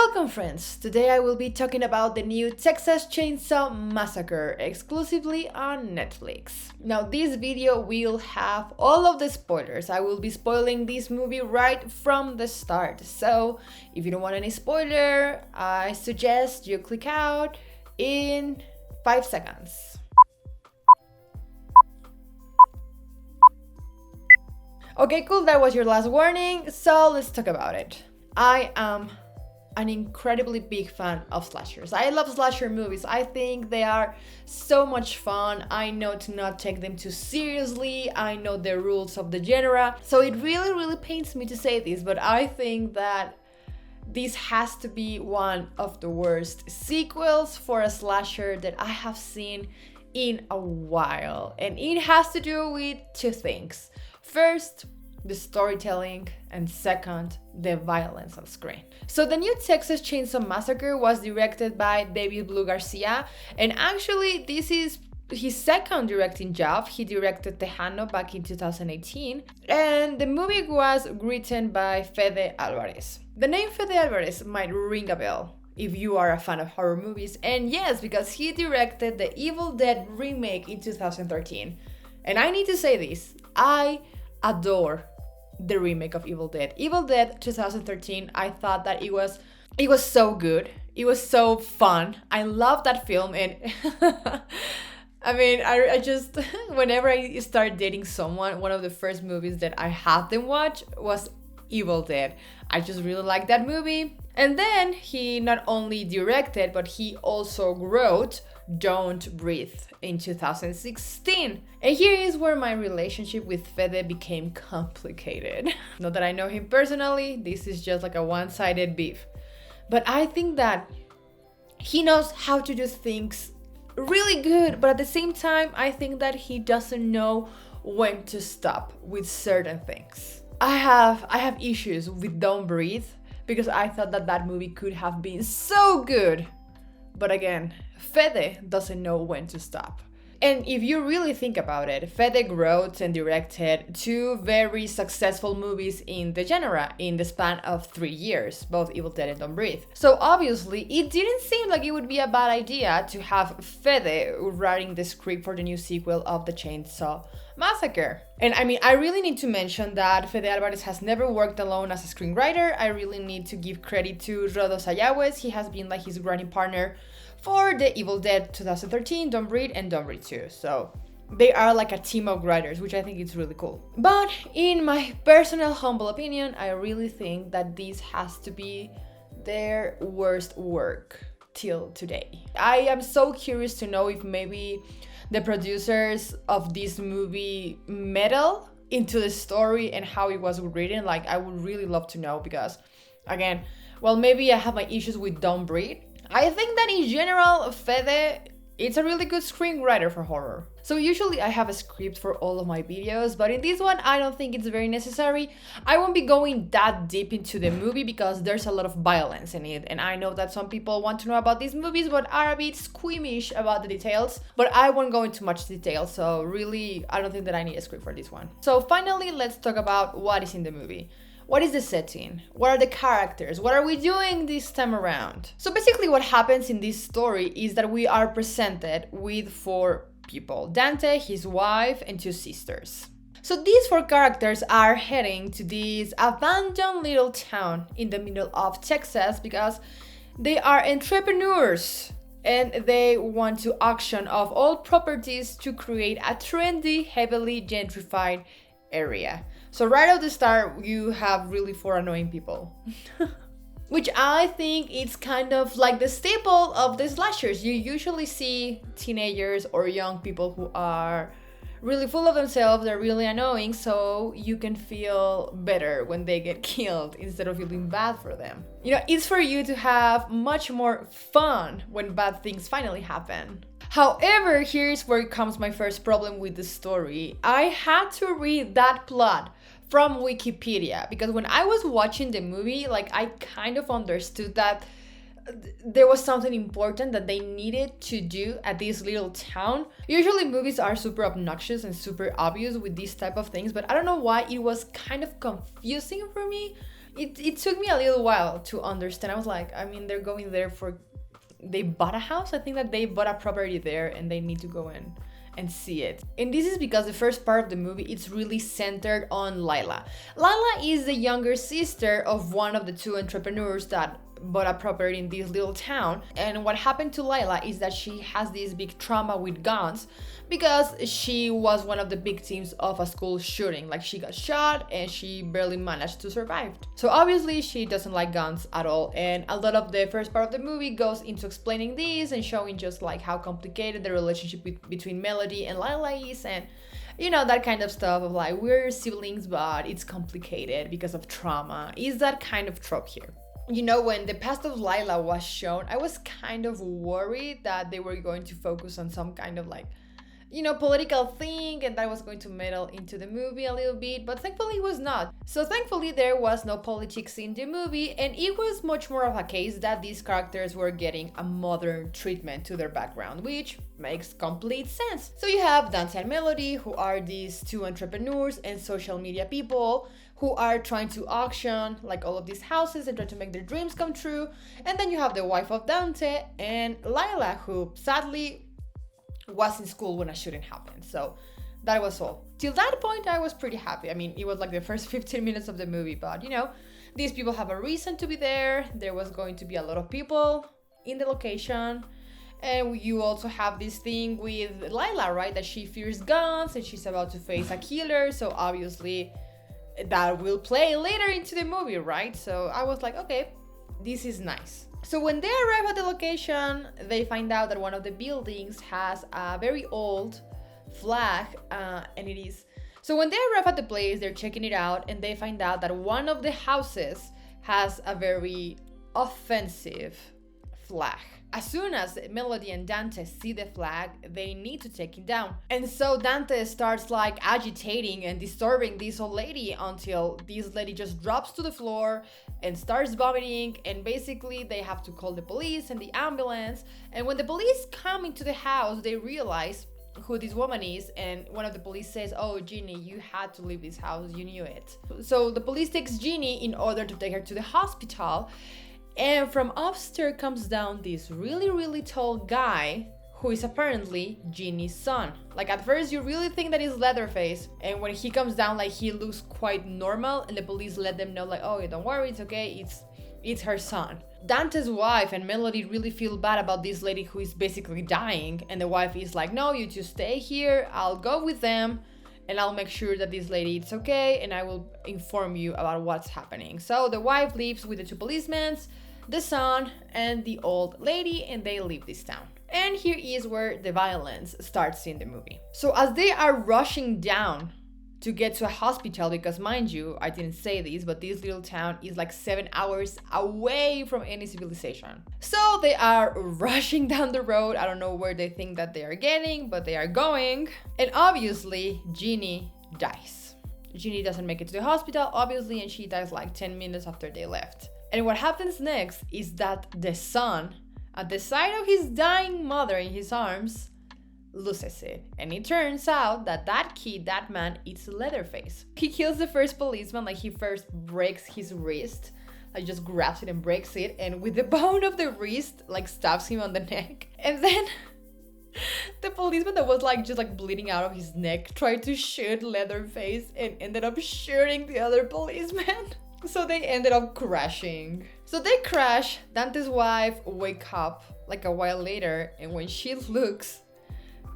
Welcome friends! Today I will be talking about the new Texas Chainsaw Massacre exclusively on Netflix. Now this video will have all of the spoilers. I will be spoiling this movie right from the start. So if you don't want any spoiler, I suggest you click out in 5 seconds. Okay, cool, that was your last warning, so let's talk about it. I am an incredibly big fan of slashers. I love slasher movies. I think they are so much fun. I know to not take them too seriously. I know the rules of the genre. So it really pains me to say this, but I think that this has to be one of the worst sequels for a slasher that I have seen in a while. And it has to do with two things. First, the storytelling, and second, the violence on screen. So the new Texas Chainsaw Massacre was directed by David Blue Garcia, and actually this is his second directing job. He directed Tejano back in 2018, and the movie was written by Fede Alvarez. The name Fede Alvarez might ring a bell if you are a fan of horror movies, and yes, because he directed the Evil Dead remake in 2013. And I need to say this, I adore the remake of Evil Dead. Evil Dead 2013, I thought that it was so good. It was so fun. I love that film, and I mean, I just, whenever I start dating someone, one of the first movies that I had them watch was Evil Dead. I just really like that movie. And then he not only directed, but he also wrote Don't Breathe in 2016. And here is where my relationship with Fede became complicated. Not that I know him personally, this is just like a one-sided beef. But I think that he knows how to do things really good, but at the same time, I think that he doesn't know when to stop with certain things. I have issues with Don't Breathe because I thought that movie could have been so good. But again, Fede doesn't know when to stop. And if you really think about it, Fede wrote and directed two very successful movies in the genre in the span of 3 years, both Evil Dead and Don't Breathe. So obviously, it didn't seem like it would be a bad idea to have Fede writing the script for the new sequel of the Chainsaw Massacre. And I mean, I really need to mention that Fede Alvarez has never worked alone as a screenwriter. I really need to give credit to Rodo Sayawes. He has been like his writing partner for the Evil Dead 2013, Don't Breathe, and Don't Breathe 2. So they are like a team of writers, which I think is really cool. But in my personal humble opinion, I really think that this has to be their worst work till today. I am so curious to know if maybe the producers of this movie meddle into the story and how it was written. Like, I would really love to know because, again, well, maybe I have my issues with Don't Breathe. I think that in general, Fede, it's a really good screenwriter for horror. So usually I have a script for all of my videos, but in this one, I don't think it's very necessary. I won't be going that deep into the movie because there's a lot of violence in it. And I know that some people want to know about these movies, but are a bit squeamish about the details. But I won't go into much detail, so really, I don't think that I need a script for this one. So finally, let's talk about what is in the movie. What is the setting? What are the characters? What are we doing this time around? So basically what happens in this story is that we are presented with 4 people. Dante, his wife, and 2 sisters. So these 4 characters are heading to this abandoned little town in the middle of Texas because they are entrepreneurs and they want to auction off all properties to create a trendy, heavily gentrified area. So right at the start, you have really 4 annoying people. Which I think it's kind of like the staple of the slashers. You usually see teenagers or young people who are really full of themselves, they're really annoying, so you can feel better when they get killed instead of feeling bad for them. You know, it's for you to have much more fun when bad things finally happen. However, here's where comes my first problem with the story. I had to read that plot from Wikipedia because when I was watching the movie, like, I kind of understood that there was something important that they needed to do at this little town. Usually movies are super obnoxious and super obvious with these type of things, but I don't know why it was kind of confusing for me. it took me a little while to understand. I was like, I mean, they're going there for, they bought a house. I think that they bought a property there and they need to go in and see it. And this is because the first part of the movie, it's really centered on Lila. Lila is the younger sister of one of the two entrepreneurs that bought a property in this little town. And what happened to Lila is that she has this big trauma with guns because she was one of the victims of a school shooting. Like, she got shot and she barely managed to survive. So obviously she doesn't like guns at all. And a lot of the first part of the movie goes into explaining this and showing just like how complicated the relationship between Melody and Lila is, and you know, that kind of stuff of like, we're siblings but it's complicated because of trauma. Is that kind of trope here. You know, when the past of Lila was shown, I was kind of worried that they were going to focus on some kind of like, you know, political thing, and that was going to meddle into the movie a little bit, but thankfully it was not. So thankfully there was no politics in the movie, and it was much more of a case that these characters were getting a modern treatment to their background, which makes complete sense. So you have Dante and Melody, who are these two entrepreneurs and social media people who are trying to auction like all of these houses and try to make their dreams come true. And then you have the wife of Dante and Lila, who sadly was in school when a shooting happened. So that was all. Till that point, I was pretty happy. I mean, it was like the first 15 minutes of the movie, but you know, these people have a reason to be there. There was going to be a lot of people in the location. And you also have this thing with Lila, right? That she fears guns and she's about to face a killer. So obviously that will play later into the movie, right? So I was like, okay, this is nice. So when they arrive at the location, they find out that one of the buildings has a very old flag, and it is... So when they arrive at the place, they're checking it out, and they find out that one of the houses has a very offensive flag. As soon as Melody and Dante see the flag, they need to take it down. And so Dante starts like agitating and disturbing this old lady until this lady just drops to the floor and starts vomiting, and basically they have to call the police and the ambulance. And when the police come into the house, they realize who this woman is, and one of the police says, "Oh, Jeannie, you had to leave this house, you knew it." So the police takes Jeannie in order to take her to the hospital. And from upstairs comes down this really, really tall guy who is apparently Jeannie's son. Like, at first you really think that he's Leatherface, and when he comes down, like, he looks quite normal, and the police let them know like, "Oh, don't worry, it's okay, it's her son." Dante's wife and Melody really feel bad about this lady who is basically dying, and the wife is like, "No, you just stay here, I'll go with them and I'll make sure that this lady is okay, and I will inform you about what's happening." So the wife leaves with the two policemen, the son, and the old lady, and they leave this town. And here is where the violence starts in the movie. So as they are rushing down to get to a hospital, because mind you, I didn't say this, but this little town is like 7 hours away from any civilization. So they are rushing down the road. I don't know where they think that they are getting, but they are going. And obviously, Jeannie dies. Jeannie doesn't make it to the hospital, obviously, and she dies like 10 minutes after they left. And what happens next is that the son, at the sight of his dying mother in his arms, loses it. And it turns out that that kid, that man, is Leatherface. He kills the first policeman, like he first breaks his wrist, like just grabs it and breaks it, and with the bone of the wrist, like stabs him on the neck. And then the policeman that was like just like bleeding out of his neck tried to shoot Leatherface and ended up shooting the other policeman. So they ended up crashing. So they crash. Dante's wife wakes up like a while later, and when she looks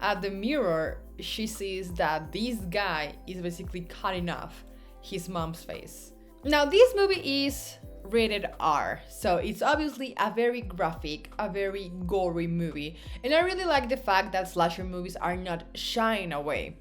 at the mirror, she sees that this guy is basically cutting off his mom's face. Now, this movie is rated R, so it's obviously a very graphic, a very gory movie. And I really like the fact that slasher movies are not shying away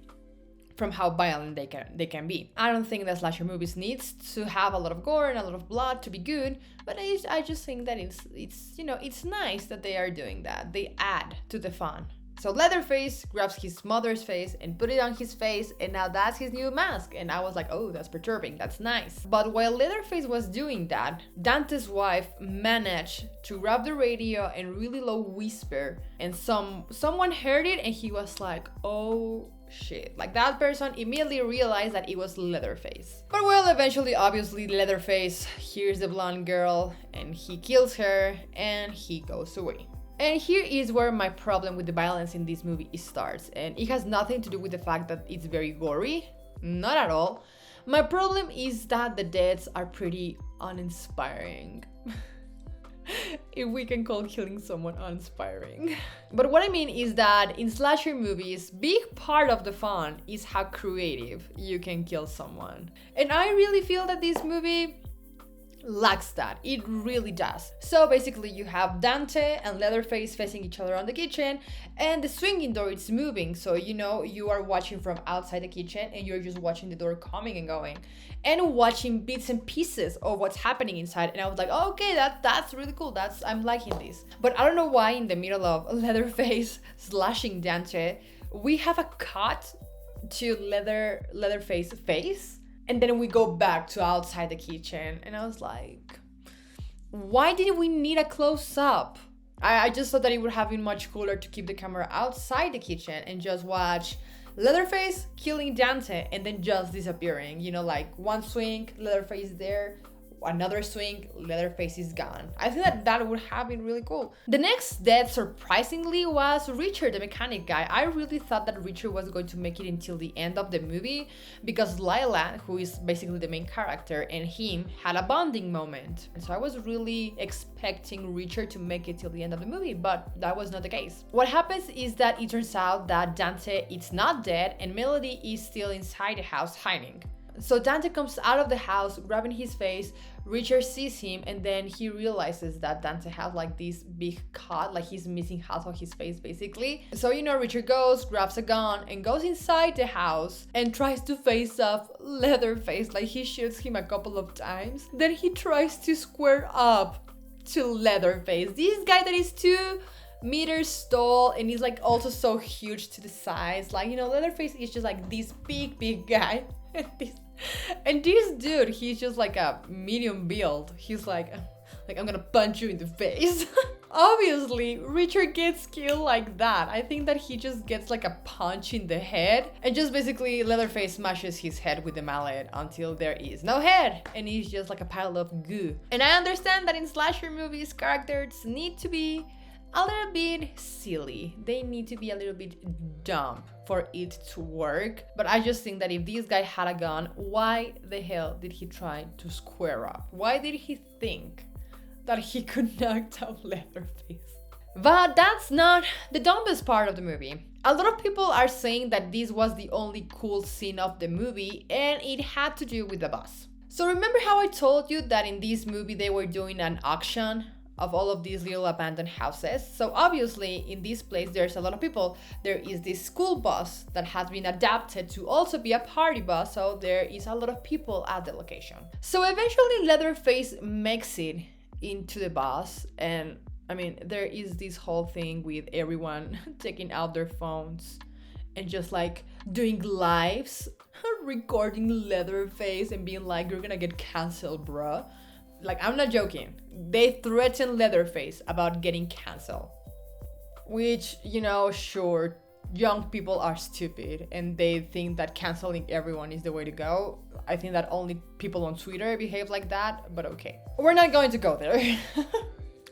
from how violent they can be. I don't think that slasher movies needs to have a lot of gore and a lot of blood to be good, but I just think that it's you know, it's nice that they are doing that. They add to the fun. So Leatherface grabs his mother's face and put it on his face, and now that's his new mask. And I was like, oh, that's perturbing, that's nice. But while Leatherface was doing that, Dante's wife managed to grab the radio and really low whisper, and someone heard it, and he was like, oh shit. Like that person immediately realized that it was Leatherface. But well, eventually, obviously, Leatherface hears the blonde girl and he kills her and he goes away. And here is where my problem with the violence in this movie starts. And it has nothing to do with the fact that it's very gory. Not at all. My problem is that the deaths are pretty uninspiring. If we can call killing someone uninspiring. But what I mean is that in slasher movies, big part of the fun is how creative you can kill someone. And I really feel that this movie lacks that. It really does. So basically you have Dante and Leatherface facing each other on the kitchen, and the swinging door is moving, so you know you are watching from outside the kitchen and you're just watching the door coming and going and watching bits and pieces of what's happening inside. And I was like, oh, okay, that's really cool. I'm liking this. But I don't know why in the middle of Leatherface slashing Dante, we have a cut to Leatherface face. And then we go back to outside the kitchen. And I was like, why did we need a close-up? I just thought that it would have been much cooler to keep the camera outside the kitchen and just watch Leatherface killing Dante and then just disappearing. You know, like one swing, Leatherface there, another swing, Leatherface is gone. I think that would have been really cool. The next death, surprisingly, was Richard, the mechanic guy. I really thought that Richard was going to make it until the end of the movie because Lila, who is basically the main character, and him had a bonding moment. And so I was really expecting Richard to make it till the end of the movie, but that was not the case. What happens is that it turns out that Dante is not dead and Melody is still inside the house hiding. So Dante comes out of the house, grabbing his face. Richard sees him, and then he realizes that Dante has like this big cut, like he's missing half of his face basically. So you know, Richard goes, grabs a gun, and goes inside the house and tries to face off Leatherface. Like he shoots him a couple of times. Then he tries to square up to Leatherface. This guy that is 2 meters tall and he's like also so huge to the size. Like, you know, Leatherface is just like this big guy. And this dude, he's just like a medium build. He's like I'm gonna punch you in the face. Obviously, Richard gets killed like that. I think that he just gets like a punch in the head and just basically Leatherface smashes his head with the mallet until there is no head and he's just like a pile of goo. And I understand that in slasher movies, characters need to be a little bit silly. They need to be a little bit dumb for it to work. But I just think that if this guy had a gun, why the hell did he try to square up? Why did he think that he could knock down Leatherface? But that's not the dumbest part of the movie. A lot of people are saying that this was the only cool scene of the movie, and it had to do with the bus. So remember how I told you that in this movie they were doing an auction of all of these little abandoned houses? So obviously in this place there's a lot of people. There is this school bus that has been adapted to also be a party bus, so there is a lot of people at the location. So eventually Leatherface makes it into the bus, and I mean there is this whole thing with everyone taking out their phones and just like doing lives recording Leatherface and being like, you're gonna get canceled, bruh. Like, I'm not joking. They threatened Leatherface about getting canceled. Which, you know, sure, young people are stupid and they think that canceling everyone is the way to go. I think that only people on Twitter behave like that, but okay. We're not going to go there.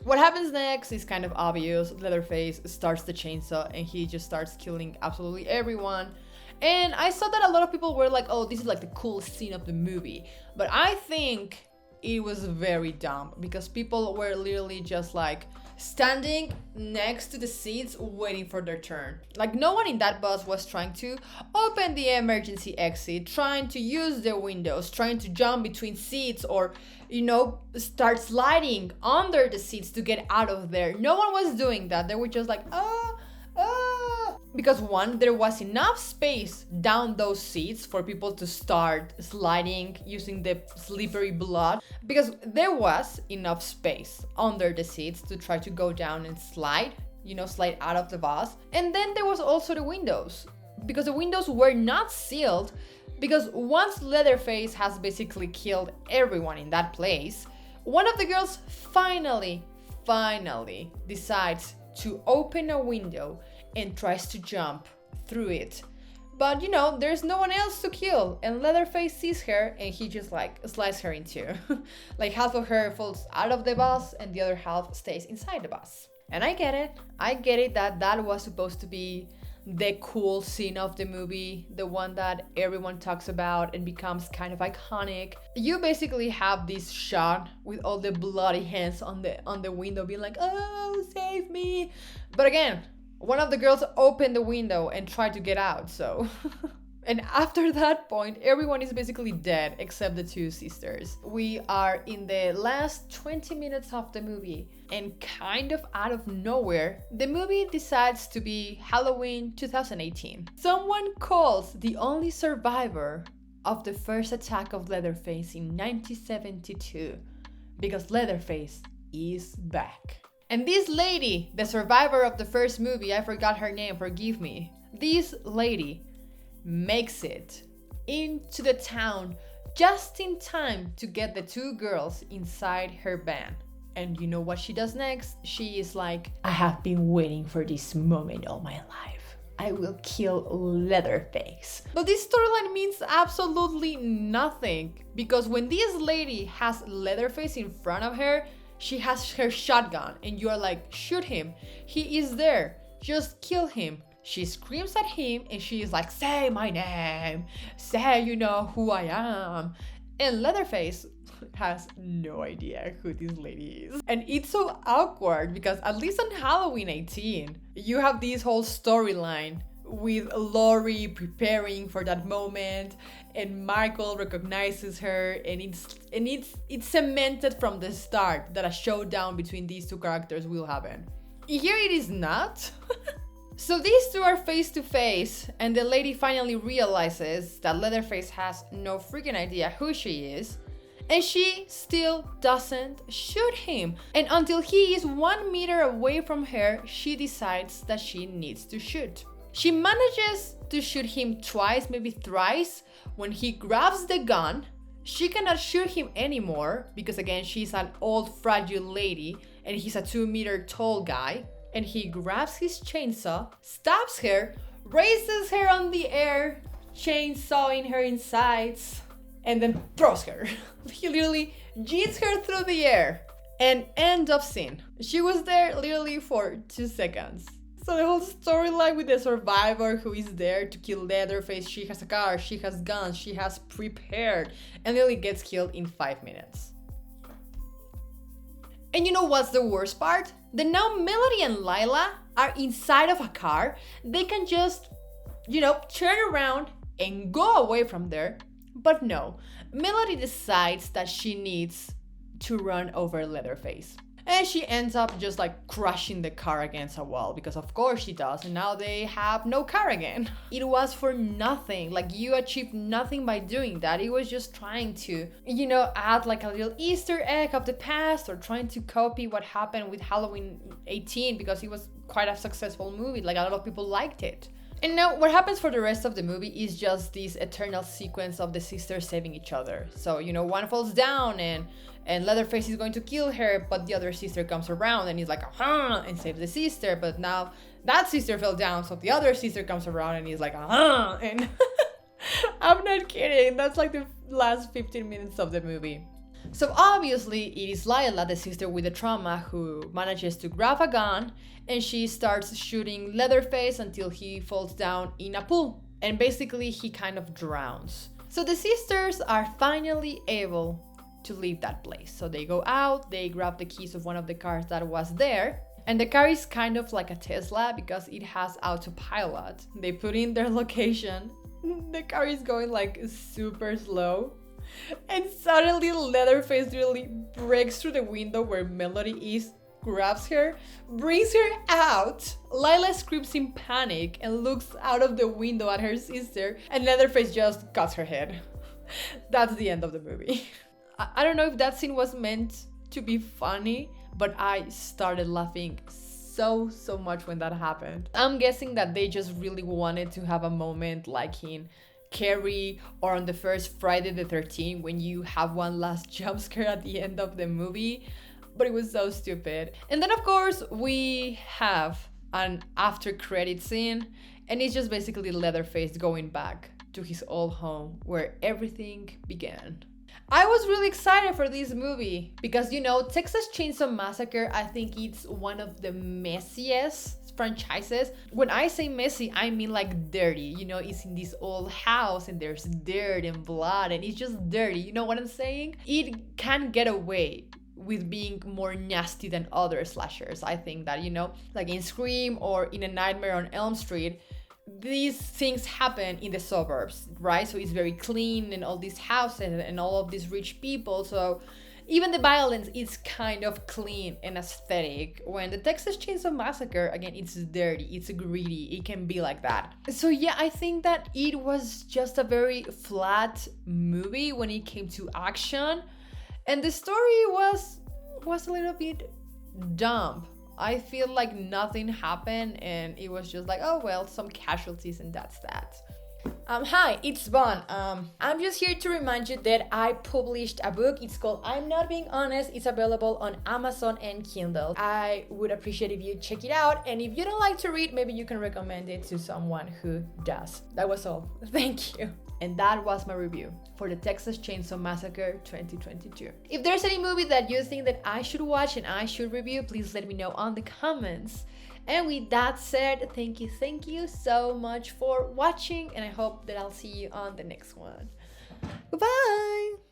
What happens next is kind of obvious. Leatherface starts the chainsaw and he just starts killing absolutely everyone. And I saw that a lot of people were like, oh, this is like the coolest scene of the movie. But I think it was very dumb because people were literally just like standing next to the seats waiting for their turn. Like no one in that bus was trying to open the emergency exit, trying to use the windows, trying to jump between seats, or, you know, start sliding under the seats to get out of there. No one was doing that. They were just like, because one, there was enough space down those seats for people to start sliding using the slippery blood, because there was enough space under the seats to try to go down and slide, you know, slide out of the bus. And then there was also the windows, because the windows were not sealed, because once Leatherface has basically killed everyone in that place, one of the girls finally decides to open a window and tries to jump through it. But there's no one else to kill. And Leatherface sees her and he just like slices her in two. Like half of her falls out of the bus and the other half stays inside the bus. And I get it. I get it that was supposed to be the cool scene of the movie, the one that everyone talks about and becomes kind of iconic. You basically have this shot with all the bloody hands on the window being like, oh, save me. But again, one of the girls opened the window and tried to get out, so... And after that point, everyone is basically dead except the two sisters. We are in the last 20 minutes of the movie, and kind of out of nowhere, the movie decides to be Halloween 2018. Someone calls the only survivor of the first attack of Leatherface in 1972, because Leatherface is back. And this lady, the survivor of the first movie, I forgot her name, forgive me. This lady makes it into the town just in time to get the two girls inside her van. And you know what she does next? She is like, I have been waiting for this moment all my life. I will kill Leatherface. But this storyline means absolutely nothing, because when this lady has Leatherface in front of her, she has her shotgun and you are like, shoot him. He is there. Just kill him. She screams at him and she is like, say my name, say you know who I am. And Leatherface has no idea who this lady is. And it's so awkward because at least on Halloween 18, you have this whole storyline with Laurie preparing for that moment and Michael recognizes her, and it's cemented from the start that a showdown between these two characters will happen. Here it is not. So these two are face to face, and the lady finally realizes that Leatherface has no freaking idea who she is, and she still doesn't shoot him. And until he is 1 meter away from her, she decides that she needs to shoot. She manages to shoot him twice, maybe thrice. When he grabs the gun, she cannot shoot him anymore because again, she's an old fragile lady and he's a 2 meter tall guy. And he grabs his chainsaw, stabs her, raises her on the air, chainsawing her insides, and then throws her. He literally jeets her through the air. And end of scene. She was there literally for 2 seconds. So the whole storyline with the survivor who is there to kill Leatherface, she has a car, she has guns, she has prepared, and literally gets killed in 5 minutes. And you know what's the worst part? That now Melody and Lila are inside of a car. They can just, turn around and go away from there. But no, Melody decides that she needs to run over Leatherface. And she ends up just like crushing the car against a wall, because of course she does, and now they have no car again. It was for nothing, like you achieved nothing by doing that. It was just trying to, add like a little Easter egg of the past, or trying to copy what happened with Halloween 18, because it was quite a successful movie, like a lot of people liked it. And now what happens for the rest of the movie is just this eternal sequence of the sisters saving each other. So, one falls down and Leatherface is going to kill her, but the other sister comes around and he's like, aha, and saves the sister. But now that sister fell down, so the other sister comes around and he's like, aha, and I'm not kidding. That's like the last 15 minutes of the movie. So obviously it is Lila, the sister with the trauma, who manages to grab a gun and she starts shooting Leatherface until he falls down in a pool. And basically he kind of drowns. So the sisters are finally able to leave that place. So they go out, they grab the keys of one of the cars that was there. And the car is kind of like a Tesla because it has autopilot. They put in their location. The car is going like super slow. And suddenly Leatherface really breaks through the window where Melody is, grabs her, brings her out. Lila screams in panic and looks out of the window at her sister, and Leatherface just cuts her head. That's the end of the movie. I don't know if that scene was meant to be funny, but I started laughing so much when that happened. I'm guessing that they just really wanted to have a moment like in Carrie or on the first Friday the 13th when you have one last jump scare at the end of the movie, but it was so stupid. And then of course we have an after credit scene, and it's just basically Leatherface going back to his old home where everything began. I was really excited for this movie because, Texas Chainsaw Massacre, I think it's one of the messiest franchises. When I say messy, I mean like dirty. It's in this old house and there's dirt and blood and it's just dirty. You know what I'm saying? It can get away with being more nasty than other slashers. I think that, like in Scream or in A Nightmare on Elm Street, these things happen in the suburbs, right? So it's very clean and all these houses and all of these rich people. So even the violence is kind of clean and aesthetic. When the Texas Chainsaw Massacre, again, it's dirty, it's greedy, it can be like that. So yeah, I think that it was just a very flat movie when it came to action. And the story was a little bit dumb. I feel like nothing happened and it was just like, oh well, some casualties and that's that. Hi, it's Bon. I'm just here to remind you that I published a book. It's called I'm Not Being Honest. It's available on Amazon and Kindle. I would appreciate if you check it out. And if you don't like to read, maybe you can recommend it to someone who does. That was all. Thank you. And that was my review for the Texas Chainsaw Massacre 2022. If there's any movie that you think that I should watch and I should review, please let me know on the comments. And with that said, thank you so much for watching, and I hope that I'll see you on the next one. Goodbye!